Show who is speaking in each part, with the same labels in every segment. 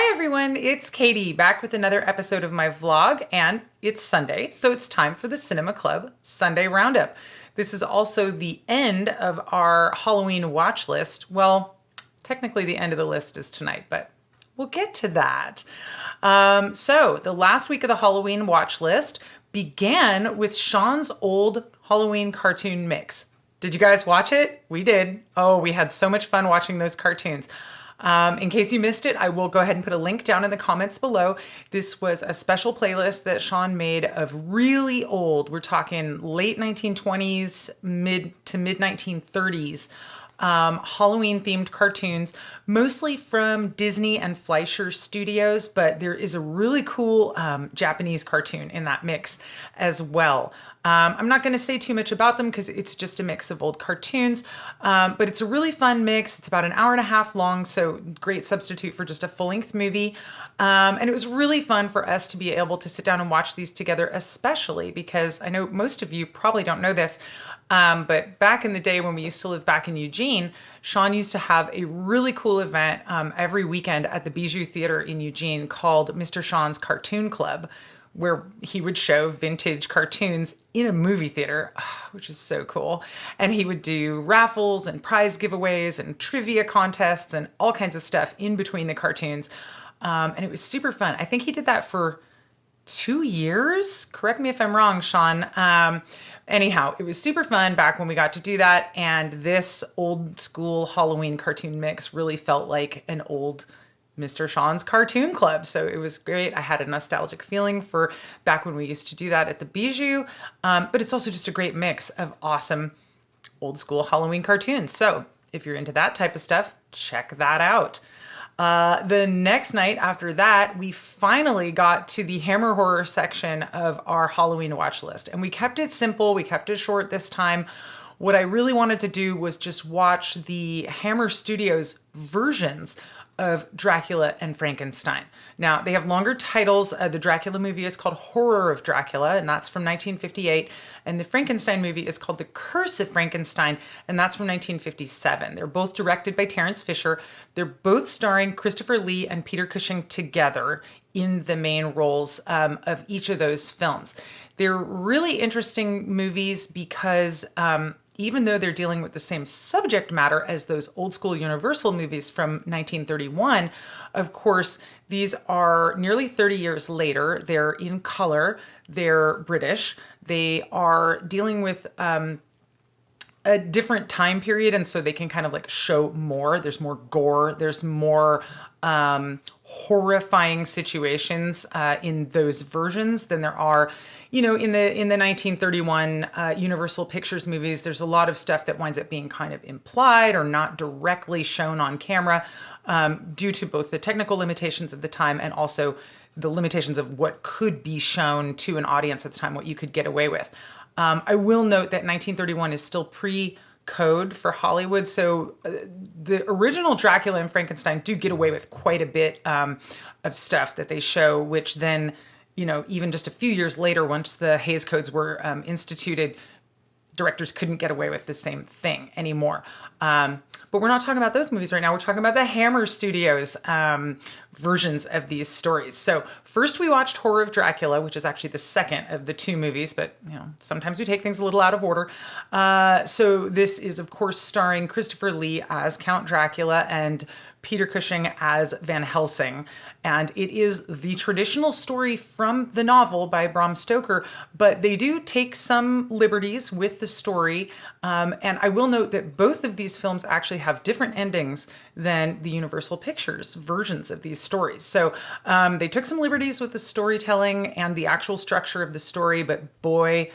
Speaker 1: Hi everyone, it's Katie back with another episode of my vlog, and it's Sunday, so it's time for the Cinema Club Sunday Roundup. This is also the end of our Halloween watch list. Well, technically the end of the list is tonight, but we'll get to that. So the last week of the Halloween watch list began with Sean's old Halloween cartoon mix. Did you guys watch it? We did. Oh, we had so much fun watching those cartoons. In case you missed it, I will go ahead and put a link down in the comments below. This was a special playlist that Sean made of really old, we're talking late 1920s, mid to mid 1930s, Halloween themed cartoons, mostly from Disney and Fleischer Studios, but there is a really cool Japanese cartoon in that mix as well. I'm not going to say too much about them because it's just a mix of old cartoons, but it's a really fun mix. It's about an hour and a half long, so great substitute for just a full-length movie. And it was really fun for us to be able to sit down and watch these together, especially because I know most of you probably don't know this, but back in the day when we used to live back in Eugene, Sean used to have a really cool event every weekend at the Bijou Theater in Eugene called Mr. Sean's Cartoon Club, where he would show vintage cartoons in a movie theater, which is so cool. And he would do raffles and prize giveaways and trivia contests and all kinds of stuff in between the cartoons. And it was super fun. I think he did that for 2 years. Correct me if I'm wrong, Sean. Anyhow, it was super fun back when we got to do that. And this old school Halloween cartoon mix really felt like an old Mr. Sean's Cartoon Club. So it was great. I had a nostalgic feeling for back when we used to do that at the Bijou. But it's also just a great mix of awesome old school Halloween cartoons. So if you're into that type of stuff, check that out. The next night after that, we finally got to the Hammer Horror section of our Halloween watch list. And we kept it simple. We kept it short this time. What I really wanted to do was just watch the Hammer Studios versions of Dracula and Frankenstein. Now, they have longer titles. The Dracula movie is called Horror of Dracula, and that's from 1958. And the Frankenstein movie is called The Curse of Frankenstein, and that's from 1957. They're both directed by Terence Fisher. They're both starring Christopher Lee and Peter Cushing together in the main roles of each of those films. They're really interesting movies because even though they're dealing with the same subject matter as those old school Universal movies from 1931, of course, these are nearly 30 years later. They're in color, they're British, they are dealing with a different time period, and so they can kind of like show more. There's more gore, there's more horrifying situations in those versions than there are, you know, in the 1931 Universal Pictures movies. There's a lot of stuff that winds up being kind of implied or not directly shown on camera due to both the technical limitations of the time and also the limitations of what could be shown to an audience at the time, what you could get away with. I will note that 1931 is still pre-code for Hollywood, so the original Dracula and Frankenstein do get away with quite a bit of stuff that they show, which then, you know, even just a few years later, once the Hays Codes were instituted, directors couldn't get away with the same thing anymore. But we're not talking about those movies right now. We're talking about the Hammer Studios versions of these stories. So first we watched Horror of Dracula, which is actually the second of the two movies, but you know, sometimes we take things a little out of order. So this is, of course, starring Christopher Lee as Count Dracula and Peter Cushing as Van Helsing. And it is the traditional story from the novel by Bram Stoker, but they do take some liberties with the story. And I will note that both of these films actually have different endings than the Universal Pictures versions of these stories. So they took some liberties with the storytelling and the actual structure of the story, but boy,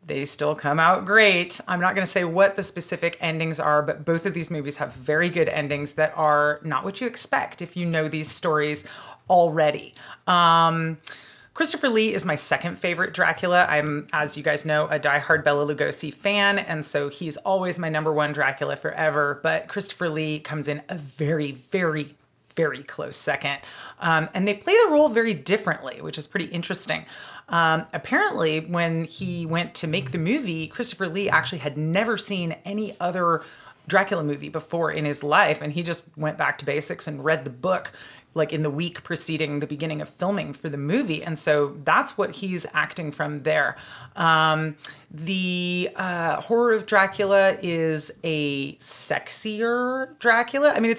Speaker 1: they still come out great. I'm not going to say what the specific endings are, but both of these movies have very good endings that are not what you expect if you know these stories already. Christopher Lee is my second favorite Dracula. I'm, as you guys know, a diehard Bela Lugosi fan, and so he's always my number one Dracula forever, but Christopher Lee comes in a very, very, very close second. And they play the role very differently, which is pretty interesting. Apparently, when he went to make the movie, Christopher Lee actually had never seen any other Dracula movie before in his life, and he just went back to basics and read the book like in the week preceding the beginning of filming for the movie. And so that's what he's acting from there. The Horror of Dracula is a sexier Dracula. I mean,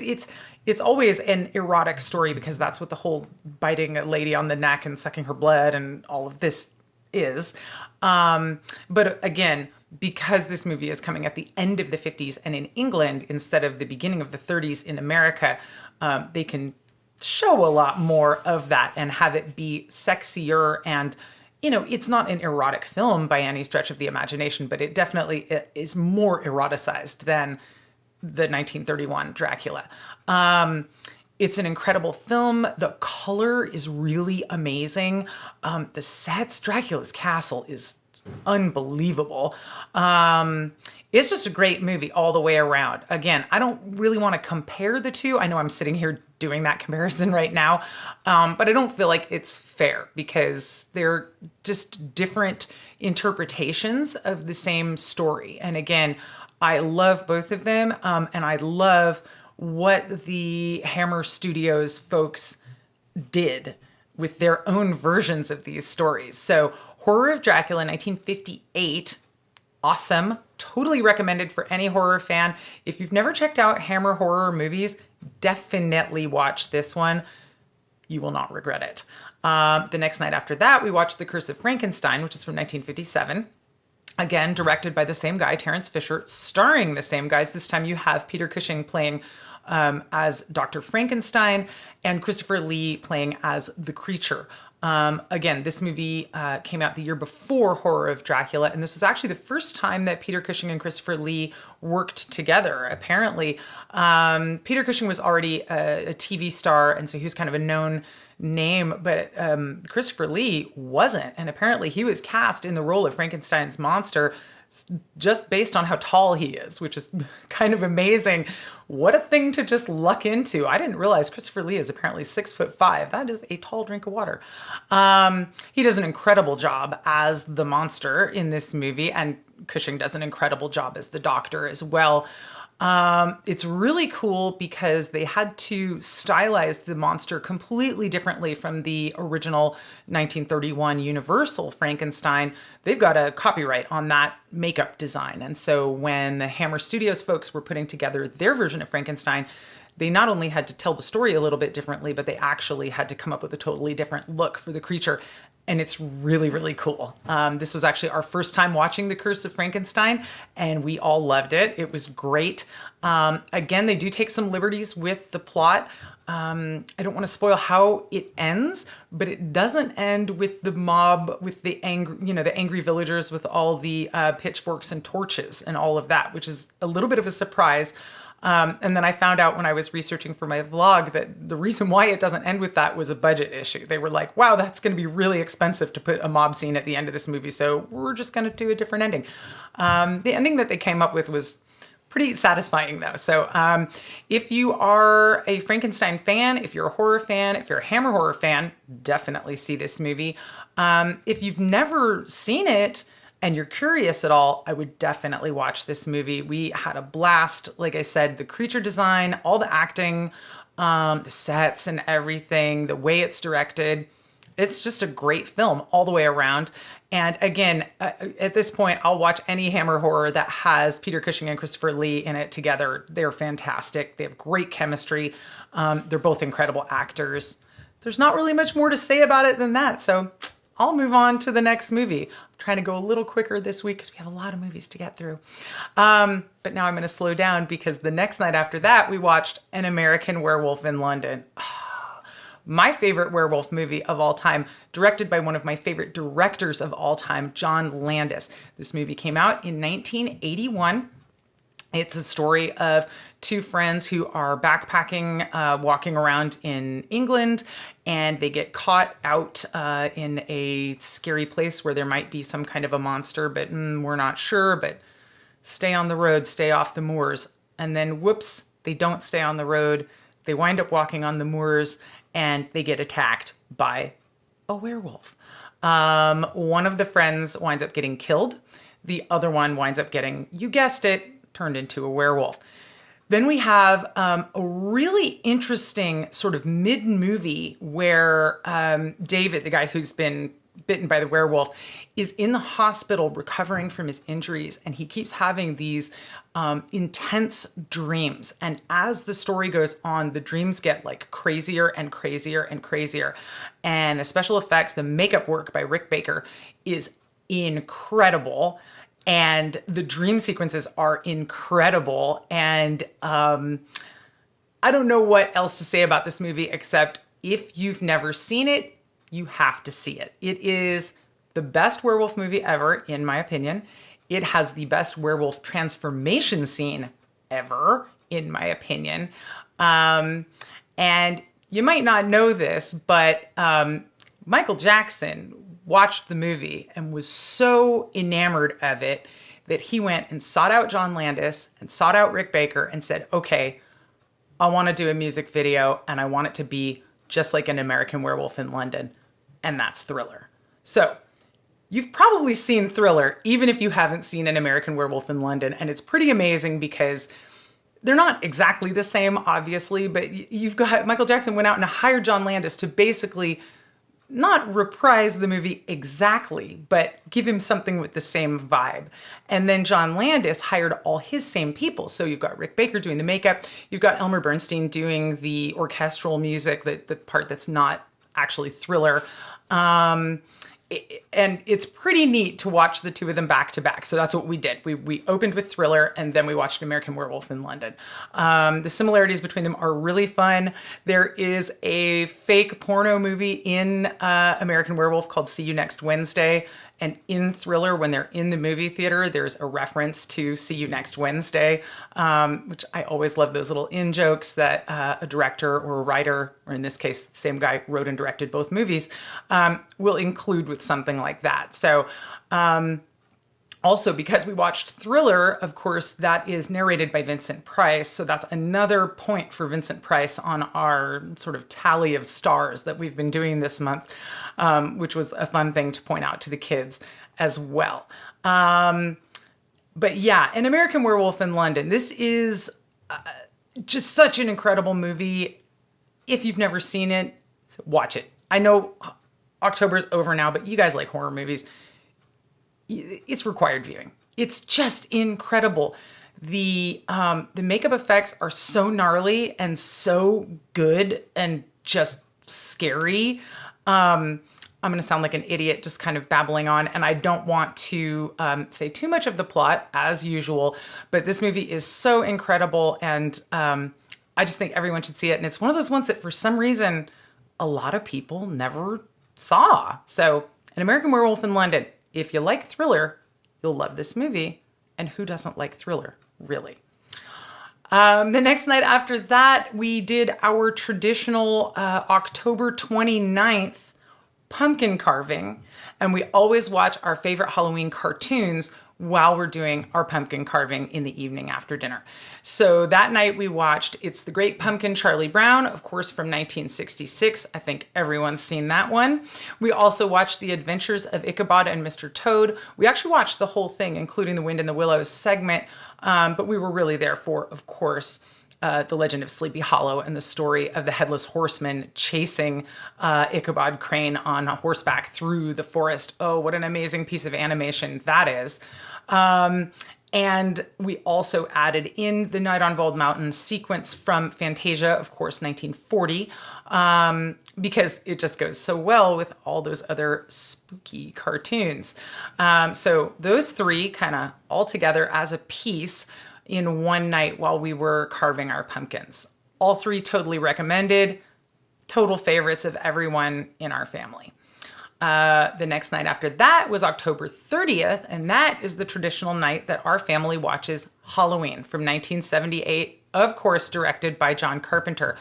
Speaker 1: it's always an erotic story because that's what the whole biting a lady on the neck and sucking her blood and all of this is. But again, because this movie is coming at the end of the 50s and in England instead of the beginning of the 30s in America, they can show a lot more of that and have it be sexier. And, you know, it's not an erotic film by any stretch of the imagination, but it definitely is more eroticized than the 1931 Dracula. It's an incredible film. The color is really amazing. The sets, Dracula's castle is unbelievable. It's just a great movie all the way around. Again, I don't really want to compare the two. I know I'm sitting here doing that comparison right now, but I don't feel like it's fair because they're just different interpretations of the same story. And again, I love both of them, and I love what the Hammer Studios folks did with their own versions of these stories. So Horror of Dracula, 1958, awesome. Totally recommended for any horror fan. If you've never checked out Hammer horror movies, definitely watch this one. You will not regret it. The next night after that, we watched The Curse of Frankenstein, which is from 1957. Again, directed by the same guy, Terence Fisher, starring the same guys. This time you have Peter Cushing playing as Dr. Frankenstein and Christopher Lee playing as the creature. Again, this movie came out the year before Horror of Dracula, and this was actually the first time that Peter Cushing and Christopher Lee worked together. Apparently, Peter Cushing was already a TV star, and so he was kind of a known name, but Christopher Lee wasn't. And apparently he was cast in the role of Frankenstein's monster just based on how tall he is, which is kind of amazing. What a thing to just luck into. I didn't realize Christopher Lee is apparently 6'5". That is a tall drink of water. He does an incredible job as the monster in this movie, and Cushing does an incredible job as the doctor as well. It's really cool because they had to stylize the monster completely differently from the original 1931 Universal Frankenstein. They've got a copyright on that makeup design. And so when the Hammer Studios folks were putting together their version of Frankenstein, they not only had to tell the story a little bit differently, but they actually had to come up with a totally different look for the creature. And it's really, really cool. This was actually our first time watching The Curse of Frankenstein, and we all loved it. It was great. Again, they do take some liberties with the plot. I don't want to spoil how it ends, but it doesn't end with the mob, with the angry villagers with all the pitchforks and torches and all of that, which is a little bit of a surprise. And then I found out when I was researching for my vlog that the reason why it doesn't end with that was a budget issue. They were like, wow, that's going to be really expensive to put a mob scene at the end of this movie, so we're just going to do a different ending. The ending that they came up with was pretty satisfying though. So if you are a Frankenstein fan, if you're a horror fan, if you're a Hammer horror fan, definitely see this movie. If you've never seen it, and you're curious at all, I would definitely watch this movie. We had a blast. Like I said, the creature design, all the acting, the sets and everything, the way it's directed. It's just a great film all the way around. And again, at this point, I'll watch any Hammer horror that has Peter Cushing and Christopher Lee in it together. They're fantastic. They have great chemistry. They're both incredible actors. There's not really much more to say about it than that. So I'll move on to the next movie. I'm trying to go a little quicker this week because we have a lot of movies to get through. But now I'm going to slow down because the next night after that, we watched An American Werewolf in London. My favorite werewolf movie of all time, directed by one of my favorite directors of all time, John Landis. This movie came out in 1981. It's a story of two friends who are backpacking, walking around in England, and they get caught out in a scary place where there might be some kind of a monster, but we're not sure, but stay on the road, stay off the moors. And then whoops, they don't stay on the road. They wind up walking on the moors, and they get attacked by a werewolf. One of the friends winds up getting killed. The other one winds up getting, you guessed it, turned into a werewolf. Then we have a really interesting sort of mid-movie where David, the guy who's been bitten by the werewolf, is in the hospital recovering from his injuries, and he keeps having these intense dreams. And as the story goes on, the dreams get like crazier and crazier and crazier. And the special effects, the makeup work by Rick Baker is incredible. And the dream sequences are incredible. And I don't know what else to say about this movie, except if you've never seen it, you have to see it. It is the best werewolf movie ever, in my opinion. It has the best werewolf transformation scene ever, in my opinion. And you might not know this, but Michael Jackson watched the movie and was so enamored of it that he went and sought out John Landis and sought out Rick Baker and said, okay, I want to do a music video and I want it to be just like An American Werewolf in London. And that's Thriller. So you've probably seen Thriller, even if you haven't seen An American Werewolf in London. And it's pretty amazing because they're not exactly the same, obviously, but you've got Michael Jackson went out and hired John Landis to basically not reprise the movie exactly, but give him something with the same vibe. And then John Landis hired all his same people. So you've got Rick Baker doing the makeup. You've got Elmer Bernstein doing the orchestral music, the part that's not actually Thriller. And it's pretty neat to watch the two of them back to back. So that's what we did. We opened with Thriller and then we watched American Werewolf in London. The similarities between them are really fun. There is a fake porno movie in American Werewolf called See You Next Wednesday. And in Thriller, when they're in the movie theater, there's a reference to See You Next Wednesday, which I always love those little in-jokes that a director or a writer, or in this case, the same guy wrote and directed both movies, will include with something like that. So also, because we watched Thriller, of course, that is narrated by Vincent Price. So that's another point for Vincent Price on our sort of tally of stars that we've been doing this month, which was a fun thing to point out to the kids as well. But yeah, An American Werewolf in London. This is just such an incredible movie. If you've never seen it, watch it. I know October's over now, but you guys like horror movies. It's required viewing. It's just incredible. The makeup effects are so gnarly and so good and just scary. I'm going to sound like an idiot just kind of babbling on, and I don't want to say too much of the plot as usual, but this movie is so incredible, and I just think everyone should see it. And it's one of those ones that for some reason a lot of people never saw. So An American Werewolf in London. If you like Thriller, you'll love this movie. And who doesn't like Thriller, really? The next night after that, we did our traditional October 29th pumpkin carving. And we always watch our favorite Halloween cartoons while we're doing our pumpkin carving in the evening after dinner. So that night we watched It's the Great Pumpkin, Charlie Brown, of course, from 1966. I think everyone's seen that one. We also watched The Adventures of Ichabod and Mr. Toad. We actually watched the whole thing, including the Wind in the Willows segment, but we were really there for, of course, The Legend of Sleepy Hollow and the story of the Headless Horseman chasing Ichabod Crane on a horseback through the forest. Oh, what an amazing piece of animation that is. And we also added in the Night on Bald Mountain sequence from Fantasia, of course, 1940, because it just goes so well with all those other spooky cartoons. So those three kind of all together as a piece in one night while we were carving our pumpkins. All three totally recommended, total favorites of everyone in our family. The next night after that was October 30th, and that is the traditional night that our family watches Halloween from 1978, of course, directed by John Carpenter.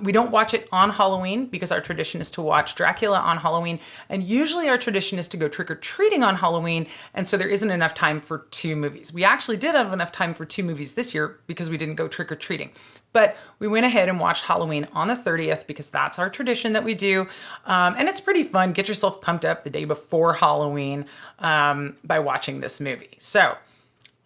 Speaker 1: We don't watch it on Halloween because our tradition is to watch Dracula on Halloween. And usually our tradition is to go trick-or-treating on Halloween. And so there isn't enough time for two movies. We actually did have enough time for two movies this year because we didn't go trick-or-treating. But we went ahead and watched Halloween on the 30th because that's our tradition that we do. And it's pretty fun. Get yourself pumped up the day before Halloween by watching this movie. So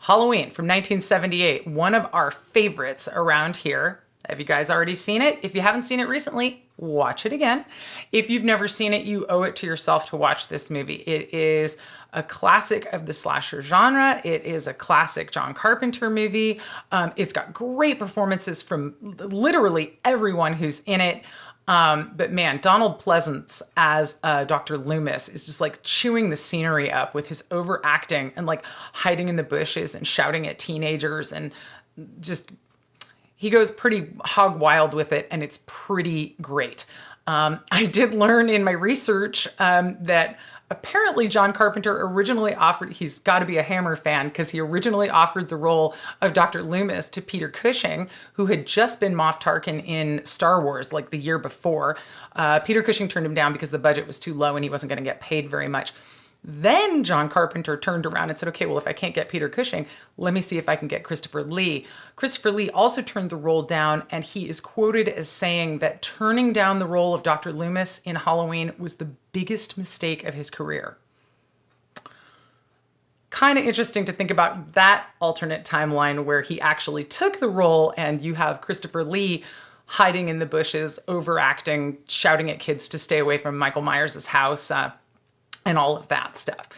Speaker 1: Halloween from 1978, one of our favorites around here. Have you guys already seen it? If you haven't seen it recently, watch it again. If you've never seen it, you owe it to yourself to watch this movie. It is a classic of the slasher genre. It is a classic John Carpenter movie. It's got great performances from literally everyone who's in it. But man, Donald Pleasance as Dr. Loomis is just like chewing the scenery up with his overacting and like hiding in the bushes and shouting at teenagers, and just he goes pretty hog wild with it, and it's pretty great. I did learn in my research that apparently John Carpenter originally offered, he's got to be a Hammer fan, because he originally offered the role of Dr. Loomis to Peter Cushing, who had just been Moff Tarkin in Star Wars like the year before. Peter Cushing turned him down because the budget was too low and he wasn't going to get paid very much. Then John Carpenter turned around and said, okay, well, if I can't get Peter Cushing, let me see if I can get Christopher Lee. Christopher Lee also turned the role down, and he is quoted as saying that turning down the role of Dr. Loomis in Halloween was the biggest mistake of his career. Kind of interesting to think about that alternate timeline where he actually took the role and you have Christopher Lee hiding in the bushes, overacting, shouting at kids to stay away from Michael Myers' house, and all of that stuff.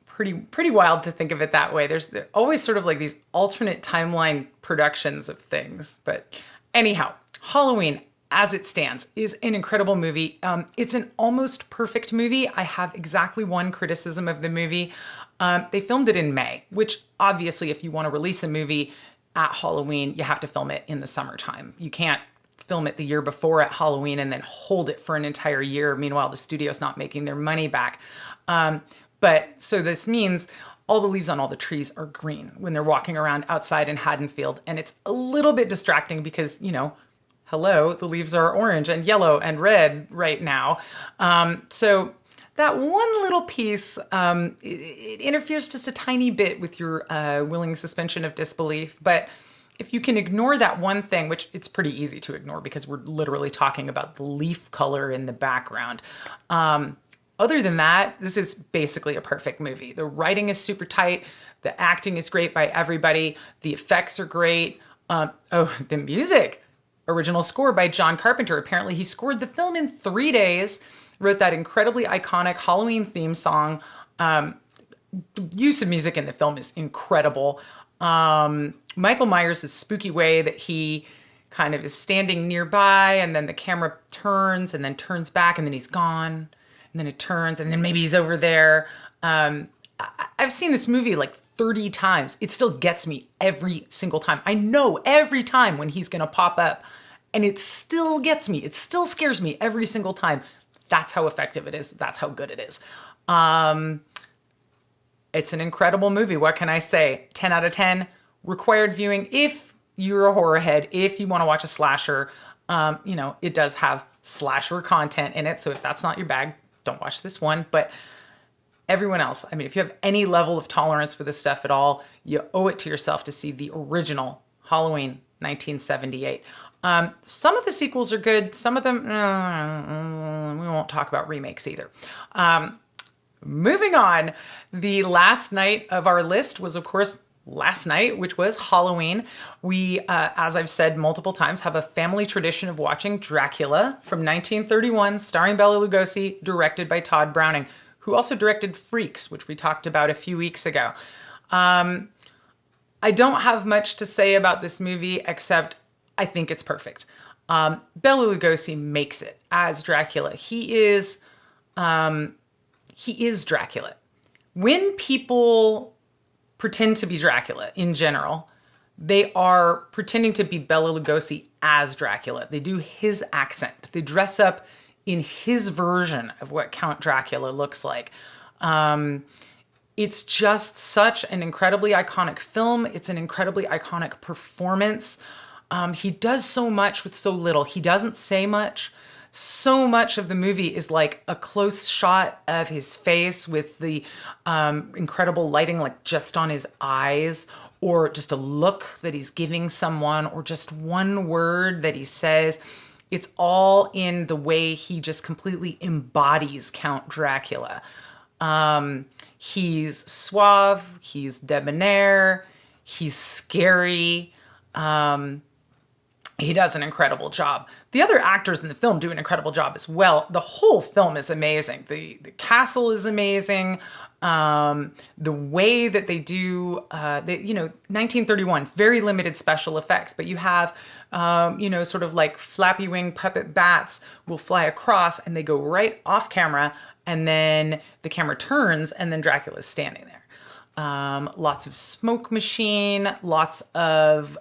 Speaker 1: Pretty wild to think of it that way. There's always sort of like these alternate timeline productions of things. But anyhow, Halloween, as it stands, is an incredible movie. It's an almost perfect movie. I have exactly one criticism of the movie. They filmed it in May, which obviously if you want to release a movie at Halloween, you have to film it in the summertime. You can't film it the year before at Halloween and then hold it for an entire year. Meanwhile, the studio's not making their money back. But so this means all the leaves on all the trees are green when they're walking around outside in Haddonfield. And it's a little bit distracting because, you know, hello, the leaves are orange and yellow and red right now. So that one little piece, it interferes just a tiny bit with your willing suspension of disbelief. But if you can ignore that one thing, which it's pretty easy to ignore because we're literally talking about the leaf color in the background. Other than that, this is basically a perfect movie. The writing is super tight. The acting is great by everybody. The effects are great. The music. Original score by John Carpenter. Apparently he scored the film in 3 days, wrote that incredibly iconic Halloween theme song. The use of music in the film is incredible. Michael Myers' spooky way that he kind of is standing nearby and then the camera turns and then turns back and then he's gone and then it turns and then maybe he's over there. I've seen this movie like 30 times. It still gets me every single time. I know every time when he's going to pop up and it still gets me. It still scares me every single time. That's how effective it is. That's how good it is. It's an incredible movie. What can I say? 10 out of 10. Required viewing if you're a horror head, if you want to watch a slasher. You know, it does have slasher content in it. So if that's not your bag, don't watch this one. But everyone else, I mean, if you have any level of tolerance for this stuff at all, you owe it to yourself to see the original Halloween 1978. Some of the sequels are good. Some of them, we won't talk about remakes either. Moving on, the last night of our list was, of course, last night, which was Halloween. We, as I've said multiple times, have a family tradition of watching Dracula from 1931, starring Bela Lugosi, directed by Todd Browning, who also directed Freaks, which we talked about a few weeks ago. I don't have much to say about this movie, except I think it's perfect. Bela Lugosi makes it as Dracula. He is Dracula. When people pretend to be Dracula in general, they are pretending to be Bela Lugosi as Dracula. They do his accent. They dress up in his version of what Count Dracula looks like. It's just such an incredibly iconic film. It's an incredibly iconic performance. He does so much with so little. He doesn't say much. So much of the movie is like a close shot of his face with the incredible lighting, like just on his eyes, or just a look that he's giving someone, or just one word that he says. It's all in the way he just completely embodies Count Dracula. He's suave, he's debonair, he's scary. He does an incredible job. The other actors in the film do an incredible job as well. The whole film is amazing. The castle is amazing. The way that they do, 1931, very limited special effects, but you have, sort of like flappy wing puppet bats will fly across and they go right off camera, and then the camera turns and then Dracula's standing there. Lots of smoke machine, lots of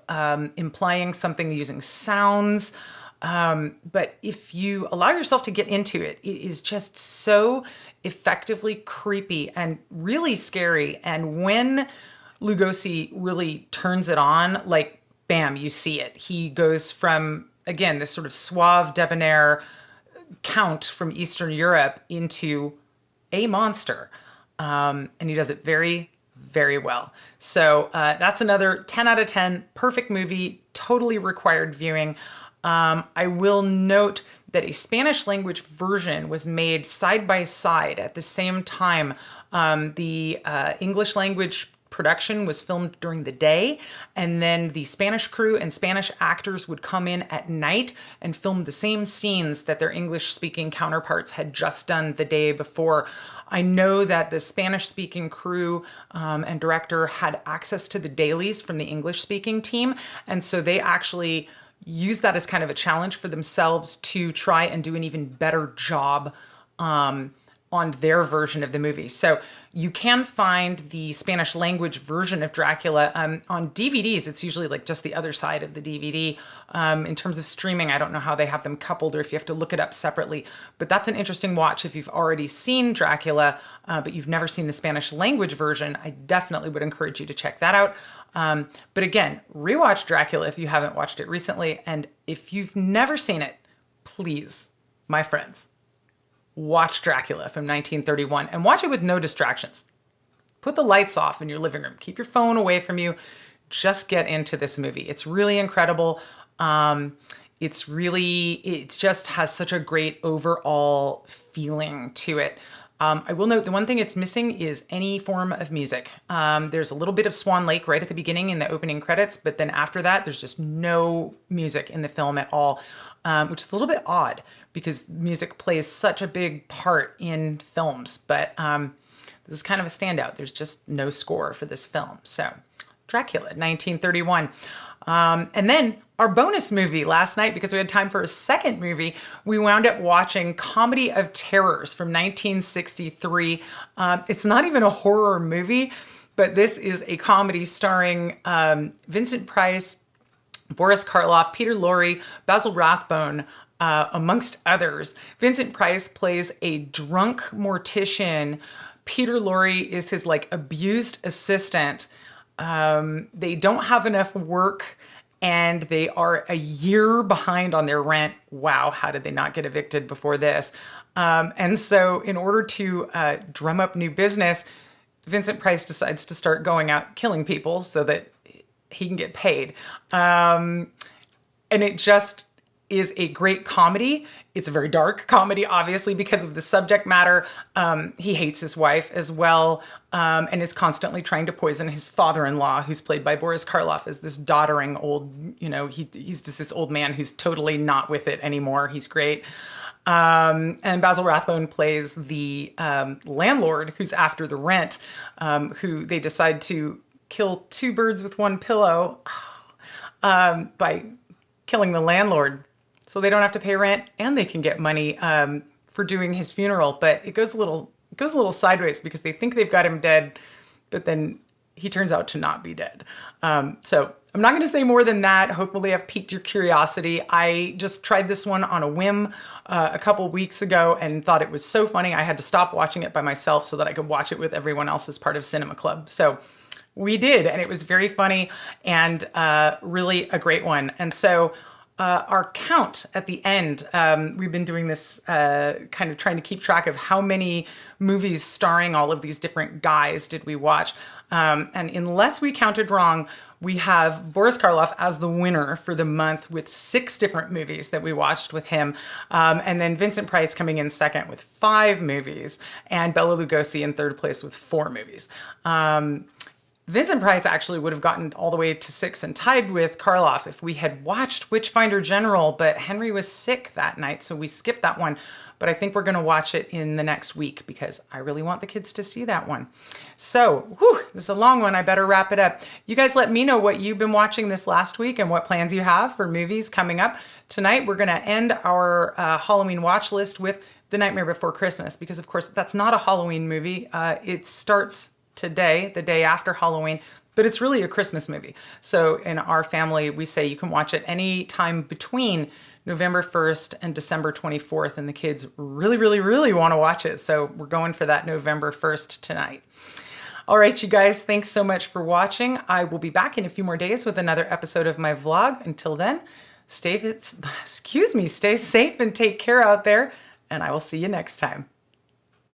Speaker 1: implying something using sounds. But if you allow yourself to get into it, it is just so effectively creepy and really scary. And when Lugosi really turns it on, like, bam, you see it. He goes from, again, this sort of suave, debonair count from Eastern Europe into a monster. And he does it very, very well. So that's another 10 out of 10, perfect movie, totally required viewing. I will note that a Spanish language version was made side by side at the same time. The English language production was filmed during the day, and then the Spanish crew and Spanish actors would come in at night and film the same scenes that their English-speaking counterparts had just done the day before. I know that the Spanish-speaking crew and director had access to the dailies from the English-speaking team, and so they actually used that as kind of a challenge for themselves to try and do an even better job on their version of the movie. So you can find the Spanish language version of Dracula on DVDs. It's usually like just the other side of the DVD. In terms of streaming, I don't know how they have them coupled or if you have to look it up separately. But that's an interesting watch if you've already seen Dracula, but you've never seen the Spanish language version. I definitely would encourage you to check that out. But again, rewatch Dracula if you haven't watched it recently. And if you've never seen it, please, my friends, watch Dracula from 1931 and watch it with no distractions. Put the lights off in your living room. Keep your phone away from you. Just get into this movie. It's really incredible. It just has such a great overall feeling to it. I will note the one thing it's missing is any form of music. There's a little bit of Swan Lake right at the beginning in the opening credits, but then after that, there's just no music in the film at all, which is a little bit odd because music plays such a big part in films. But this is kind of a standout. There's just no score for this film. So Dracula, 1931. And then our bonus movie last night, because we had time for a second movie, we wound up watching Comedy of Terrors from 1963. It's not even a horror movie, but this is a comedy starring Vincent Price, Boris Karloff, Peter Lorre, Basil Rathbone, amongst others. Vincent Price plays a drunk mortician. Peter Lorre is his abused assistant. They don't have enough work and they are a year behind on their rent. Wow, how did they not get evicted before this? And so in order to drum up new business, Vincent Price decides to start going out killing people so that he can get paid. And it just is a great comedy. It's a very dark comedy, obviously, because of the subject matter. He hates his wife as well, and is constantly trying to poison his father-in-law, who's played by Boris Karloff, as this doddering old, he's just this old man who's totally not with it anymore. He's great. And Basil Rathbone plays the landlord who's after the rent, who they decide to kill two birds with one pillow by killing the landlord. So they don't have to pay rent and they can get money for doing his funeral. But it goes a little sideways because they think they've got him dead, but then he turns out to not be dead. So I'm not going to say more than that. Hopefully I've piqued your curiosity. I just tried this one on a whim a couple weeks ago and thought it was so funny. I had to stop watching it by myself so that I could watch it with everyone else as part of Cinema Club. So we did, and it was very funny and really a great one. And so our count at the end, we've been doing this kind of trying to keep track of how many movies starring all of these different guys did we watch. And unless we counted wrong, We have Boris Karloff as the winner for the month with 6 different movies that we watched with him. And then Vincent Price coming in second with 5 movies, and Bela Lugosi in third place with 4 movies. Vincent Price actually would have gotten all the way to 6 and tied with Karloff if we had watched Witchfinder General, but Henry was sick that night, so we skipped that one. But I think we're going to watch it in the next week because I really want the kids to see that one. So, this is a long one. I better wrap it up. You guys let me know what you've been watching this last week and what plans you have for movies coming up. Tonight, we're going to end our Halloween watch list with The Nightmare Before Christmas because, of course, that's not a Halloween movie. It starts today, the day after Halloween, but it's really a Christmas movie. So in our family, we say you can watch it any time between November 1st and December 24th, and the kids really, really, really want to watch it. So we're going for that November 1st tonight. All right, you guys, thanks so much for watching. I will be back in a few more days with another episode of my vlog. Until then, stay safe and take care out there, and I will see you next time.